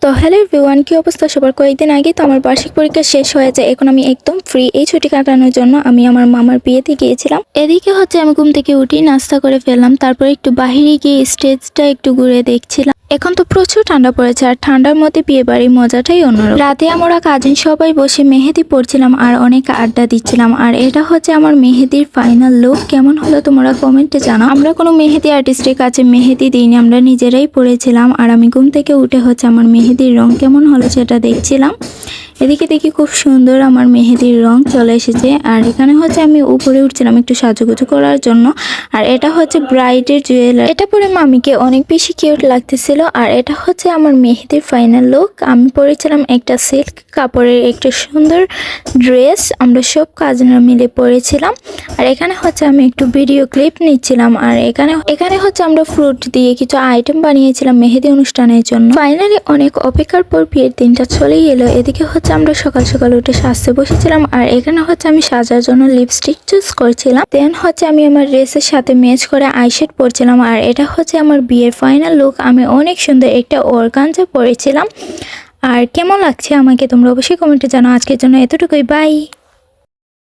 তো hello everyone, কি অবস্থা সবার? কয়েকদিন আগে তো আমার বার্ষিক পরীক্ষা শেষ হয়ে যায়। এখন আমি একদম ফ্রি। এই ছুটি কাটানোর জন্য আমি আমার মামার বিয়েতে গিয়েছিলাম। এদিকে হচ্ছে আমি ঘুম থেকে উঠি, নাস্তা করে ফেললাম, তারপর একটু বাহিরে গিয়ে স্টেজটা একটু ঘুরে দেখছিলাম। এখন তো প্রচুর ঠান্ডা পড়েছে, আর ঠান্ডার মধ্যে বিয়ে বাড়ির মজাটাই অন্যরকম। রাতে আমরা কাজিন সবাই বসে মেহেদি পড়ছিলাম আর অনেক আড্ডা দিচ্ছিলাম। আর এটা হচ্ছে আমার মেহেদির ফাইনাল লুক। কেমন হলো তোমরা কমেন্টে জানাও। আমরা কোনো মেহেদি আর্টিস্টের কাছে মেহেদি দিইনি, আমরা নিজেরাই পড়েছিলাম। আর আমি ঘুম থেকে উঠে হচ্ছে আমার মেহেদির রং কেমন হলো সেটা দেখছিলাম। এদিকে দেখি খুব সুন্দর আমার মেহেদির রং চলে এসেছে। আর এখানে হচ্ছে আমি উপরে উঠছিলাম একটু সাজুগুজু করার জন্য। আর এটা হচ্ছে ব্রাইডের জুয়েলারি, এটা পরে মামিকে অনেক বেশি কিউট লাগতেছিল। আর এটা হচ্ছে আমার মেহেদির ফাইনাল লুক। আমি পরেছিলাম একটা সিল্ক কাপড়ের একটা সুন্দর ড্রেস, আমরা সব কাজিনরা মিলে পরেছিলাম। আর এখানে হচ্ছে আমি একটু ভিডিও ক্লিপ নিচ্ছিলাম। আর এখানে হচ্ছে আমরা ফ্রুট দিয়ে কিছু আইটেম বানিয়েছিলাম মেহেদি অনুষ্ঠানের জন্য। ফাইনালি অনেক অপেক্ষার পর বিয়ের দিনটা চলেই এলো। এদিকে হচ্ছে আমরা সকাল সকাল উঠে সাজতে বসেছিলাম। আর এখানে হচ্ছে আমি সাজার জন্য লিপস্টিক চুজ করছিলাম। দেন হচ্ছে আমি আমার ড্রেসের সাথে ম্যাচ করে আইশ্যাডো পরছিলাম। আর এটা হচ্ছে আমার বিয়ের ফাইনাল লুক। আমি অনেক সুন্দর একটা অর্গানজা পরেছিলাম। আর কেমন লাগছে আমাকে তোমরা অবশ্যই কমেন্টে জানাও। আজকের জন্য এতটুকুই, বাই।